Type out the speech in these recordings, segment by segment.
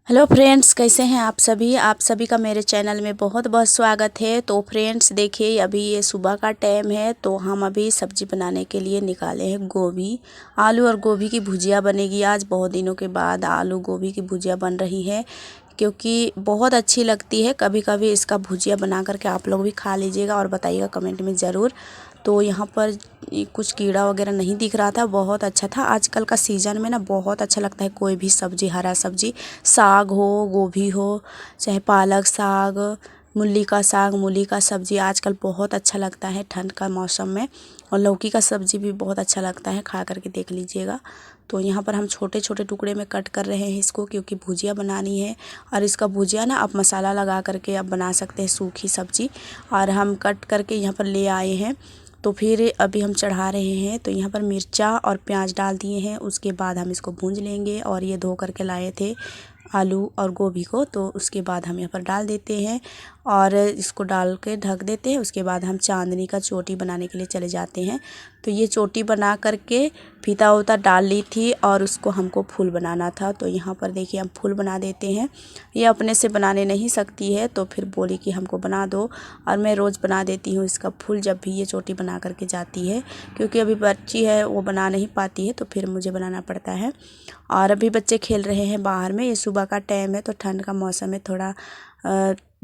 Hello friends, कैसे हैं आप सभी का मेरे चैनल में बहुत बहुत स्वागत है। तो फ्रेंड्स देखिए, अभी ये सुबह का टाइम है तो हम अभी सब्जी बनाने के लिए निकाले हैं गोभी। आलू और गोभी की भुजिया बनेगी आज। बहुत दिनों के बाद आलू गोभी की भुजिया बन रही है क्योंकि बहुत अच्छी लगती है। कभी कभी इसका भुजिया बना करके आप लोग भी खा लीजिएगा और बताइएगा कमेंट में ज़रूर। तो यहाँ पर कुछ कीड़ा वगैरह नहीं दिख रहा था, बहुत अच्छा था। आजकल का सीज़न में ना बहुत अच्छा लगता है कोई भी सब्ज़ी, हरा सब्ज़ी, साग हो, गोभी हो, चाहे पालक साग, मूली का सब्ज़ी आजकल बहुत अच्छा लगता है ठंड का मौसम में। और लौकी का सब्ज़ी भी बहुत अच्छा लगता है, खा करके देख लीजिएगा। तो यहाँ पर हम छोटे छोटे टुकड़े में कट कर रहे हैं इसको, क्योंकि भुजिया बनानी है। और इसका भुजिया ना आप मसाला लगा करके आप बना सकते हैं, सूखी सब्ज़ी। और हम कट करके यहाँ पर ले आए हैं, तो फिर अभी हम चढ़ा रहे हैं। तो यहाँ पर मिर्चा और प्याज डाल दिए हैं, उसके बाद हम इसको भूंज लेंगे। और ये धो करके लाए थे आलू और गोभी को, तो उसके बाद हम यहाँ पर डाल देते हैं और इसको डाल के ढक देते हैं। उसके बाद हम चांदनी का चोटी बनाने के लिए चले जाते हैं। तो ये चोटी बना करके फीता उता डाल ली थी और उसको हमको फूल बनाना था। तो यहाँ पर देखिए हम फूल बना देते हैं। ये अपने से बनाने नहीं सकती है, तो फिर बोली कि हमको बना दो। और मैं रोज़ बना देती हूँ इसका फूल जब भी ये चोटी बना करके जाती है, क्योंकि अभी बच्ची है वो बना नहीं पाती है, तो फिर मुझे बनाना पड़ता है। और अभी बच्चे खेल रहे हैं बाहर में। ये सुबह का टाइम है तो ठंड का मौसम है, थोड़ा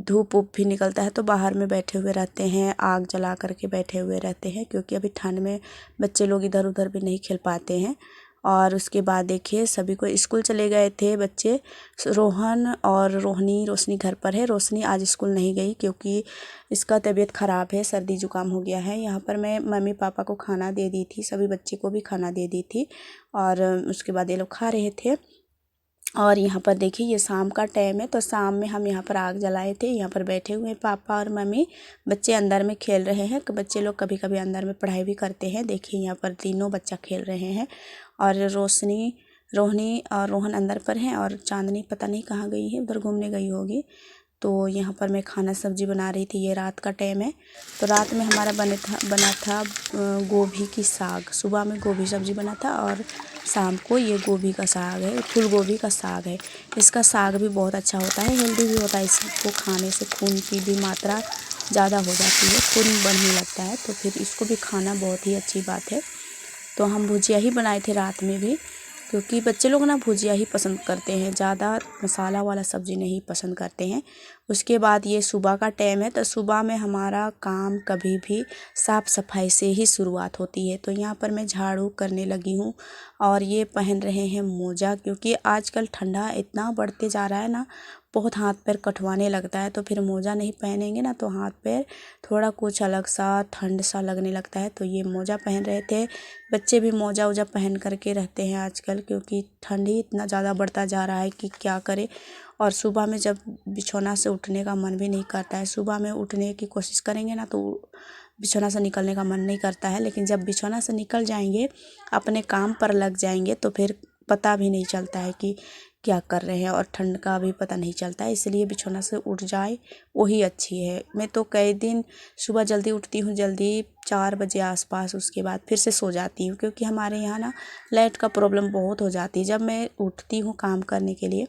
धूप उप भी निकलता है, तो बाहर में बैठे हुए रहते हैं, आग जला करके बैठे हुए रहते हैं, क्योंकि अभी ठंड में बच्चे लोग इधर उधर भी नहीं खेल पाते हैं। और उसके बाद देखिए सभी को स्कूल चले गए थे बच्चे। रोहन और रोशनी घर पर है। रोशनी आज स्कूल नहीं गई क्योंकि इसका तबीयत ख़राब है, सर्दी जुकाम हो गया है। यहाँ पर मैं मम्मी पापा को खाना दे दी थी, सभी बच्चे को भी खाना दे दी थी। और उसके बाद ये लोग खा रहे थे। और यहाँ पर देखिए ये शाम का टाइम है, तो शाम में हम यहाँ पर आग जलाए थे। यहाँ पर बैठे हुए पापा और मम्मी, बच्चे अंदर में खेल रहे हैं। बच्चे लोग कभी कभी अंदर में पढ़ाई भी करते हैं। देखिए यहाँ पर तीनों बच्चा खेल रहे हैं। और रोहनी और रोहन अंदर पर हैं और चांदनी पता नहीं कहाँ गई है, उधर घूमने गई होगी। तो यहाँ पर मैं खाना सब्जी बना रही थी। ये रात का टाइम है, तो रात में हमारा बना था गोभी की साग। सुबह में गोभी सब्जी बना था और शाम को ये गोभी का साग है, फूल गोभी का साग है। इसका साग भी बहुत अच्छा होता है, हेल्दी भी होता है। इसको खाने से खून की भी मात्रा ज़्यादा हो जाती है, खून बढ़ने लगता है, तो फिर इसको भी खाना बहुत ही अच्छी बात है। तो हम भुजिया ही बनाए थे रात में भी, क्योंकि बच्चे लोग ना भुजिया ही पसंद करते हैं, ज़्यादा मसाला वाला सब्ज़ी नहीं पसंद करते हैं। उसके बाद ये सुबह का टाइम है, तो सुबह में हमारा काम कभी भी साफ़ सफाई से ही शुरुआत होती है। तो यहाँ पर मैं झाड़ू करने लगी हूँ। और ये पहन रहे हैं मोजा, क्योंकि आजकल ठंडा इतना बढ़ते जा रहा है ना, बहुत हाथ पैर कटवाने लगता है। तो फिर मोजा नहीं पहनेंगे ना तो हाथ पैर थोड़ा कुछ अलग सा ठंड सा लगने लगता है। तो ये मोजा पहन रहे थे। बच्चे भी मोजा वोजा पहन करके रहते हैं आजकल, क्योंकि ठंड ही इतना ज़्यादा बढ़ता जा रहा है कि क्या करे। और सुबह में जब बिछौना से उठने का मन भी नहीं करता है, सुबह में उठने की कोशिश करेंगे ना तो बिछौना से निकलने का मन नहीं करता है। लेकिन जब बिछौना से निकल जाएंगे, अपने काम पर लग जाएंगे, तो फिर पता भी नहीं चलता है कि क्या कर रहे हैं, और ठंड का भी पता नहीं चलता है। इसलिए बिछौना से उठ जाए वही अच्छी है। मैं तो कई दिन सुबह जल्दी उठती हूँ, जल्दी 4 बजे आसपास, उसके बाद फिर से सो जाती हूँ, क्योंकि हमारे यहाँ ना लाइट का प्रॉब्लम बहुत हो जाती है। जब मैं उठती हूँ काम करने के लिए,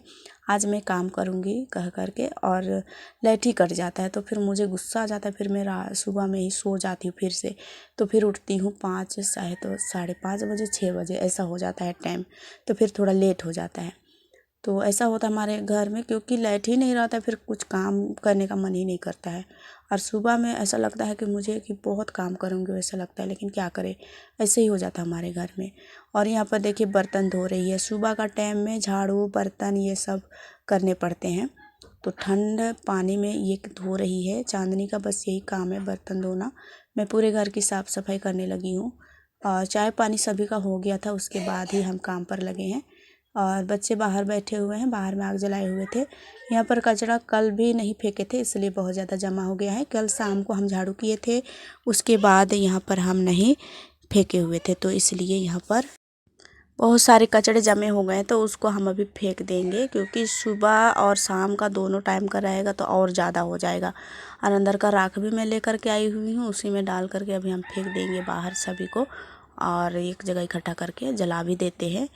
आज मैं काम करूँगी कह करके, और लाइट ही कट जाता है, तो फिर मुझे गुस्सा आ जाता है। फिर मैं सुबह में ही सो जाती हूँ फिर से। तो फिर उठती हूँ 5 चाहे तो 5:30 बजे, 6 बजे ऐसा हो जाता है टाइम। तो फिर थोड़ा लेट हो जाता है। तो ऐसा होता है हमारे घर में, क्योंकि लाइट ही नहीं रहता, फिर कुछ काम करने का मन ही नहीं करता है। और सुबह में ऐसा लगता है कि मुझे कि बहुत काम करूँगी वैसा लगता है, लेकिन क्या करें, ऐसे ही हो जाता है हमारे घर में। और यहाँ पर देखिए बर्तन धो रही है। सुबह का टाइम में झाड़ू बर्तन ये सब करने पड़ते हैं, तो ठंड पानी में ये धो रही है। चांदनी का बस यही काम है, बर्तन धोना। मैं पूरे घर की साफ़ सफाई करने लगी हूँ। और चाय पानी सभी का हो गया था, उसके बाद ही हम काम पर लगे हैं। और बच्चे बाहर बैठे हुए हैं, बाहर में आग जलाए हुए थे। यहाँ पर कचरा कल भी नहीं फेंके थे, इसलिए बहुत ज़्यादा जमा हो गया है। कल शाम को हम झाड़ू किए थे, उसके बाद यहाँ पर हम नहीं फेंके हुए थे, तो इसलिए यहाँ पर बहुत सारे कचड़े जमे हो गए हैं। तो उसको हम अभी फेंक देंगे, क्योंकि सुबह और शाम का दोनों टाइम का रहेगा तो और ज़्यादा हो जाएगा। और अंदर का राख भी मैं लेकर के आई हुई हूँ, उसी में डाल करके अभी हम फेंक देंगे बाहर सभी को, और एक जगह इकट्ठा करके जला भी देते हैं।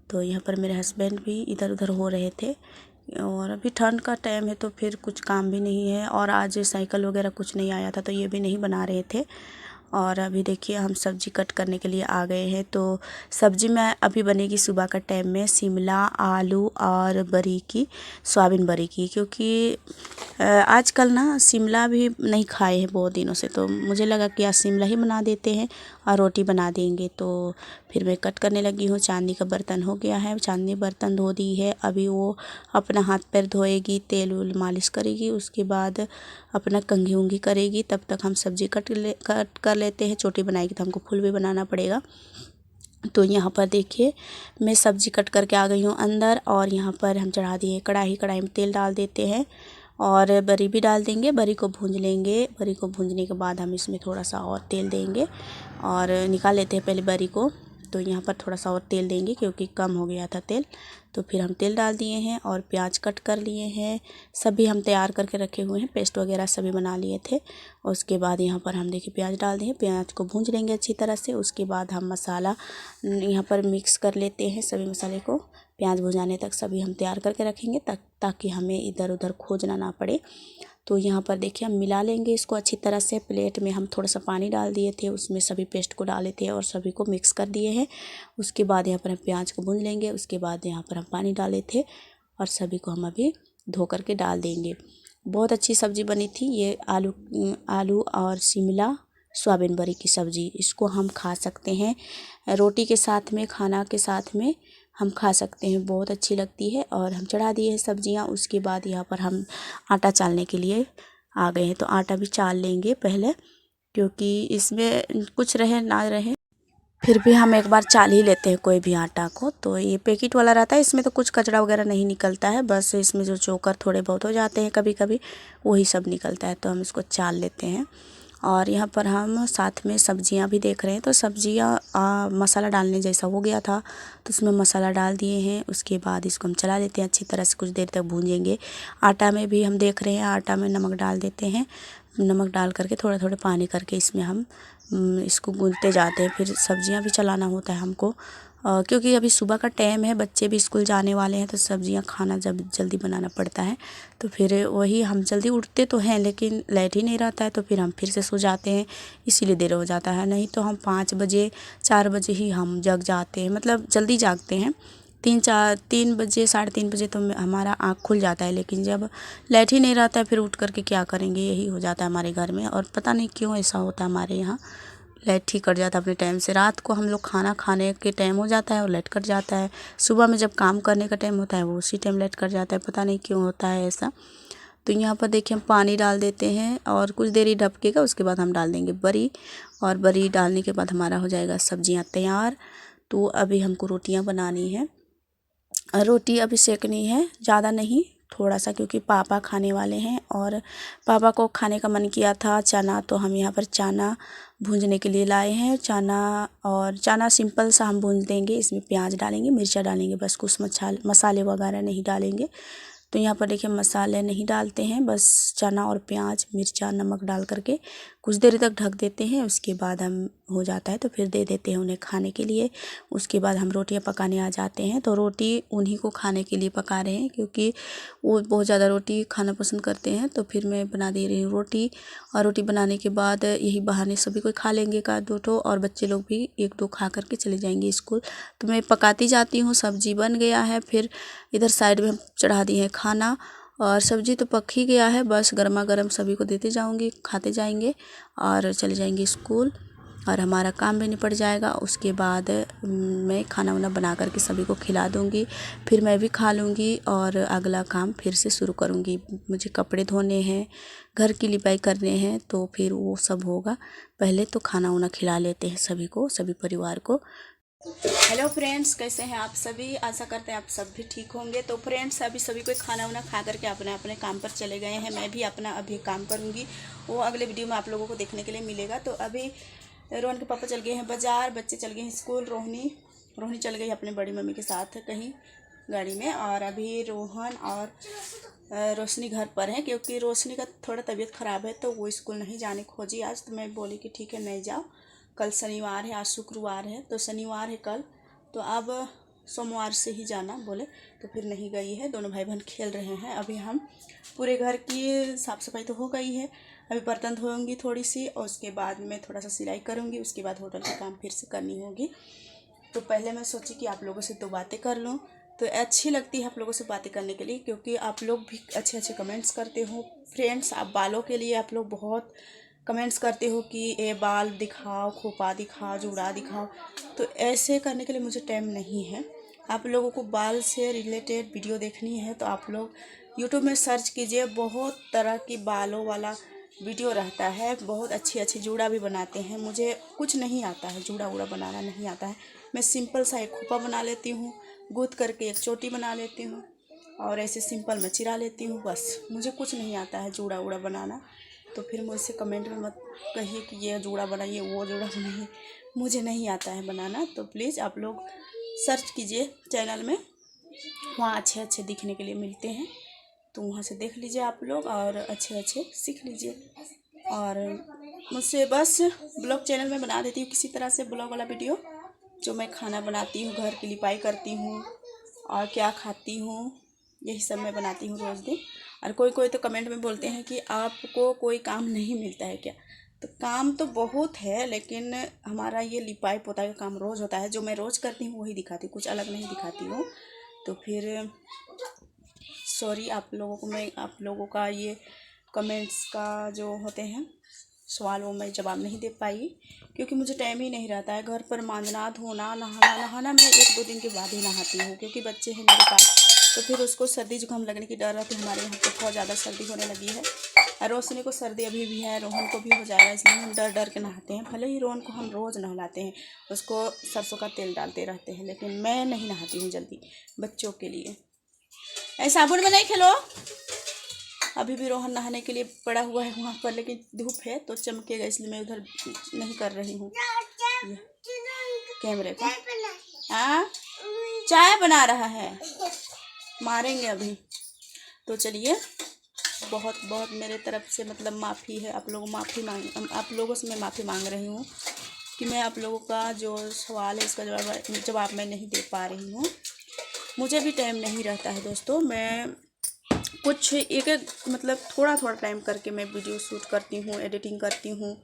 तो यहाँ पर मेरे हस्बैंड भी इधर उधर हो रहे थे, और अभी ठंड का टाइम है तो फिर कुछ काम भी नहीं है। और आज साइकिल वगैरह कुछ नहीं आया था तो ये भी नहीं बना रहे थे। और अभी देखिए हम सब्ज़ी कट करने के लिए आ गए हैं। तो सब्ज़ी में अभी बनेगी सुबह का टाइम में शिमला आलू और बरी की, सोयाबीन बरी की, क्योंकि आजकल ना शिमला भी नहीं खाए हैं बहुत दिनों से, तो मुझे लगा कि आज शिमला ही बना देते हैं और रोटी बना देंगे। तो फिर मैं कट करने लगी हूँ। चांदी का बर्तन हो गया है, चांदी बर्तन धो दी है। अभी वो अपना हाथ पैर धोएगी, तेल उल मालिश करेगी, उसके बाद अपना कंघी उंघी करेगी। तब तक हम सब्ज़ी कट कर लेते हैं। छोटी बनाएगी तो हमको फुल भी बनाना पड़ेगा। तो यहाँ पर देखिए मैं सब्ज़ी कट करके आ गई हूँ अंदर। और यहाँ पर हम चढ़ा दिए कढ़ाई। कढ़ाई में तेल डाल देते हैं और बरी भी डाल देंगे। बरी को भूंज लेंगे। बरी को भूंजने के बाद हम इसमें थोड़ा सा और तेल देंगे और निकाल लेते हैं पहले बरी को। तो यहाँ पर थोड़ा सा और तेल देंगे क्योंकि कम हो गया था तेल। तो फिर हम तेल डाल दिए हैं और प्याज कट कर लिए हैं। सभी हम तैयार करके रखे हुए हैं, पेस्ट वगैरह सभी बना लिए थे। और उसके बाद यहाँ पर हम देखिए प्याज डाल दिए। प्याज को भूंज लेंगे अच्छी तरह से। उसके बाद हम मसाला यहाँ पर मिक्स कर लेते हैं। सभी मसाले को प्याज भुजाने तक सभी हम तैयार करके रखेंगे ताकि हमें इधर उधर खोजना ना पड़े। तो यहाँ पर देखिए हम मिला लेंगे इसको अच्छी तरह से। प्लेट में हम थोड़ा सा पानी डाल दिए थे, उसमें सभी पेस्ट को डाले थे और सभी को मिक्स कर दिए हैं। उसके बाद यहाँ पर हम प्याज को भून लेंगे। उसके बाद यहाँ पर हम पानी डाले थे और सभी को हम अभी धो करके डाल देंगे। बहुत अच्छी सब्ज़ी बनी थी ये आलू और शिमला सोयाबीन बरी की सब्ज़ी। इसको हम खा सकते हैं रोटी के साथ में, खाना के साथ में हम खा सकते हैं, बहुत अच्छी लगती है। और हम चढ़ा दिए हैं सब्जियां। उसके बाद यहाँ पर हम आटा चालने के लिए आ गए हैं। तो आटा भी चाल लेंगे पहले, क्योंकि इसमें कुछ रहे ना रहे फिर भी हम एक बार चाल ही लेते हैं कोई भी आटा को। तो ये पैकेट वाला रहता है, इसमें तो कुछ कचरा वगैरह नहीं निकलता है, बस इसमें जो चोकर थोड़े बहुत हो जाते हैं कभी कभी, वही सब निकलता है। तो हम इसको चाल लेते हैं। और यहाँ पर हम साथ में सब्जियां भी देख रहे हैं। तो सब्जियां मसाला डालने जैसा हो गया था तो उसमें मसाला डाल दिए हैं। उसके बाद इसको हम चला लेते हैं अच्छी तरह से, कुछ देर तक भूंजेंगे। आटा में भी हम देख रहे हैं, आटा में नमक डाल देते हैं। नमक डाल करके थोड़ा थोड़ा पानी करके इसमें हम इसको गूंथते जाते हैं। फिर सब्जियां भी चलाना होता है हमको, क्योंकि अभी सुबह का टाइम है, बच्चे भी स्कूल जाने वाले हैं, तो सब्जियां खाना जब जल्दी बनाना पड़ता है। तो फिर वही हम जल्दी उठते तो हैं लेकिन लाइट ही नहीं रहता है, तो फिर हम फिर से सो जाते हैं, इसीलिए देर हो जाता है। नहीं तो हम 5 बजे 4 बजे ही हम जग जाते हैं, मतलब जल्दी जागते हैं। 3 बजे 3:30 बजे तो हमारा आँख खुल जाता है। लेकिन जब लाइट ही नहीं रहता है फिर उठ करके क्या करेंगे, यही हो जाता है हमारे घर में। और पता नहीं क्यों ऐसा होता है हमारे यहाँ, लाइट ठीक कट जाता है अपने टाइम से। रात को हम लोग खाना खाने के टाइम हो जाता है और लाइट कट जाता है। सुबह में जब काम करने का टाइम होता है वो उसी टाइम लाइट कट जाता है, पता नहीं क्यों होता है ऐसा। तो यहाँ पर देखिए हम पानी डाल देते हैं और कुछ देर ही ढपकेगा। उसके बाद हम डाल देंगे बरी, और बरी डालने के बाद हमारा हो जाएगा सब्जियाँ तैयार। तो अभी हमको रोटियाँ बनानी है। रोटी अभी सेकनी है, ज़्यादा नहीं, थोड़ा सा, क्योंकि पापा खाने वाले हैं और पापा को खाने का मन किया था चना। तो हम यहाँ पर चना भूनने के लिए लाए हैं। चना सिंपल सा हम भून देंगे, इसमें प्याज डालेंगे, मिर्चा डालेंगे, बस कुछ मसाले वगैरह नहीं डालेंगे। तो यहाँ पर देखिए मसाले नहीं डालते हैं, बस चना और प्याज मिर्चा नमक डाल करके कुछ देर तक ढक देते हैं। उसके बाद हम हो जाता है तो फिर दे देते हैं उन्हें खाने के लिए। उसके बाद हम रोटियां पकाने आ जाते हैं। तो रोटी उन्हीं को खाने के लिए पका रहे हैं, क्योंकि वो बहुत ज़्यादा रोटी खाना पसंद करते हैं। तो फिर मैं बना दे रही हूँ रोटी। और रोटी बनाने के बाद यही बहाने सभी कोई खा लेंगे एक आध दो ठो, और बच्चे लोग भी 1-2 खा करके चले जाएंगे स्कूल। तो मैं पकाती जाती हूँ। सब्जी बन गया है, फिर इधर साइड में हम चढ़ा दिए हैं खाना, और सब्जी तो पक ही गया है, बस गर्मा गर्म सभी को देते जाऊंगी, खाते जाएंगे और चले जाएंगे स्कूल, और हमारा काम भी निपट जाएगा। उसके बाद मैं खाना वाना बना करके सभी को खिला दूंगी, फिर मैं भी खा लूँगी और अगला काम फिर से शुरू करूँगी। मुझे कपड़े धोने हैं, घर की लिपाई करने हैं, तो फिर वो सब होगा। पहले तो खाना वाना खिला लेते हैं सभी को, सभी परिवार को। हेलो फ्रेंड्स, कैसे हैं आप सभी? आशा करते हैं आप सब भी ठीक होंगे। तो फ्रेंड्स अभी सभी को खाना वाना खा करके अपने अपने काम पर चले गए हैं। मैं भी अपना अभी काम करूँगी, वो अगले वीडियो में आप लोगों को देखने के लिए मिलेगा। तो अभी रोहन के पापा चल गए हैं बाज़ार, बच्चे चल गए हैं स्कूल। रोहनी चल गई अपने बड़ी मम्मी के साथ कहीं गाड़ी में, और अभी रोहन और रोशनी घर पर है, क्योंकि रोशनी का थोड़ा तबीयत ख़राब है तो वो स्कूल नहीं जाने खोजी आज। तो मैं बोली कि ठीक है नहीं जाओ, कल शनिवार है, आज शुक्रवार है तो शनिवार है कल। तो अब सोमवार से ही जाना बोले, तो फिर नहीं गई है। दोनों भाई बहन खेल रहे हैं। अभी हम पूरे घर की साफ़ सफाई तो हो गई है, अभी बर्तन धोऊंगी थोड़ी सी, और उसके बाद मैं थोड़ा सा सिलाई करूँगी, उसके बाद होटल का काम फिर से करनी होगी। तो पहले मैं सोची कि आप लोगों से 2 बातें कर लूँ, तो अच्छी लगती है आप लोगों से बातें करने के लिए, क्योंकि आप लोग भी अच्छे अच्छे कमेंट्स करते हो। फ्रेंड्स, आप बालों के लिए आप लोग बहुत कमेंट्स करते हो कि ये बाल दिखाओ, खोपा दिखाओ, जूड़ा दिखाओ, तो ऐसे करने के लिए मुझे टाइम नहीं है। आप लोगों को बाल से रिलेटेड वीडियो देखनी है तो आप लोग यूट्यूब में सर्च कीजिए, बहुत तरह की बालों वाला वीडियो रहता है। बहुत अच्छी अच्छी जूड़ा भी बनाते हैं। मुझे कुछ नहीं आता है, जूड़ा वूड़ा बनाना नहीं आता है। मैं सिंपल सा एक खोपा बना लेती हूँ, गूँथ करके एक चोटी बना लेती हूँ, और ऐसे सिंपल में चिरा लेती हूँ, बस। मुझे कुछ नहीं आता है जूड़ा वूड़ा बनाना। तो फिर मुझसे कमेंट में मत कहिए कि ये जूड़ा बनाइए, वो जूड़ा बनाइए, मुझे नहीं आता है बनाना। तो प्लीज़ आप लोग सर्च कीजिए चैनल में, वहाँ अच्छे अच्छे दिखने के लिए मिलते हैं, तो वहाँ से देख लीजिए आप लोग और अच्छे अच्छे सीख लीजिए। और मुझसे बस ब्लॉग चैनल में बना देती हूँ किसी तरह से ब्लॉग वाला वीडियो, जो मैं खाना बनाती हूँ, घर की लिपाई करती हूँ और क्या खाती हूँ, यही सब मैं बनाती हूँ रोज़ दिन। और कोई कोई तो कमेंट में बोलते हैं कि आपको कोई काम नहीं मिलता है क्या? तो काम तो बहुत है, लेकिन हमारा ये लिपाई पोताई का काम रोज़ होता है। जो मैं रोज़ करती हूँ वही दिखाती हूँ, कुछ अलग नहीं दिखाती हूँ। तो फिर सॉरी आप लोगों का ये कमेंट्स का जो होते हैं सवाल, वो मैं जवाब नहीं दे पाई, क्योंकि मुझे टाइम ही नहीं रहता है। घर पर मांजना, धोना, नहाना मैं 1-2 दिन के बाद ही नहाती हूँ, क्योंकि बच्चे हैं मेरे पास। तो फिर उसको सर्दी जुकाम लगने की डर रहती है। हमारे यहाँ पे बहुत ज़्यादा सर्दी होने लगी है, और रोशनी को सर्दी अभी भी है, रोहन को भी हो जाएगा, इसलिए हम डर डर के नहाते हैं। भले ही रोहन को हम रोज़ नहलाते हैं, उसको सरसों का तेल डालते रहते हैं, लेकिन मैं नहीं नहाती हूँ जल्दी बच्चों के लिए। ऐसा साबुन में नहीं खेलो। अभी भी रोहन नहाने के लिए पड़ा हुआ है वहाँ पर, लेकिन धूप है तो चमकेगा, इसलिए मैं उधर नहीं कर रही हूँ कैमरे को। हाँ, चाय बना रहा है, मारेंगे अभी। तो चलिए, बहुत बहुत मेरे तरफ से मतलब माफ़ी है। आप लोगों से मैं माफ़ी मांग रही हूँ कि मैं आप लोगों का जो सवाल है इसका जवाब मैं नहीं दे पा रही हूँ। मुझे भी टाइम नहीं रहता है दोस्तों। मैं कुछ एक मतलब थोड़ा थोड़ा टाइम करके मैं वीडियो शूट करती हूँ, एडिटिंग करती हूँ,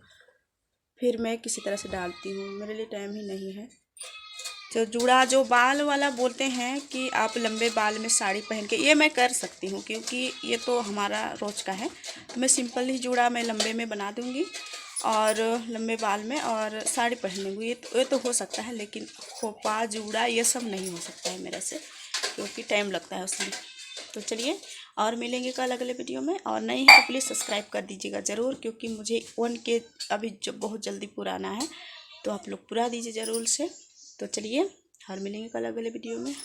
फिर मैं किसी तरह से डालती हूँ। मेरे लिए टाइम ही नहीं है। जो जूड़ा, जो बाल वाला बोलते हैं कि आप लंबे बाल में साड़ी पहन के, ये मैं कर सकती हूँ, क्योंकि ये तो हमारा रोज़ का है। तो मैं सिंपल ही जूड़ा मैं लंबे में बना दूँगी और लंबे बाल में और साड़ी पहन लूँगी, ये तो हो सकता है। लेकिन खोपा, जूड़ा, ये सब नहीं हो सकता है मेरे से, क्योंकि टाइम लगता है उसमें। तो चलिए, और मिलेंगे कल अगले वीडियो में। और नहीं है तो प्लीज़ सब्सक्राइब कर दीजिएगा ज़रूर, क्योंकि मुझे 1K अभी जो बहुत जल्दी पुराना है, तो आप लोग पूरा दीजिए ज़रूर से। तो चलिए, और मिलेंगे कल अगले वीडियो में।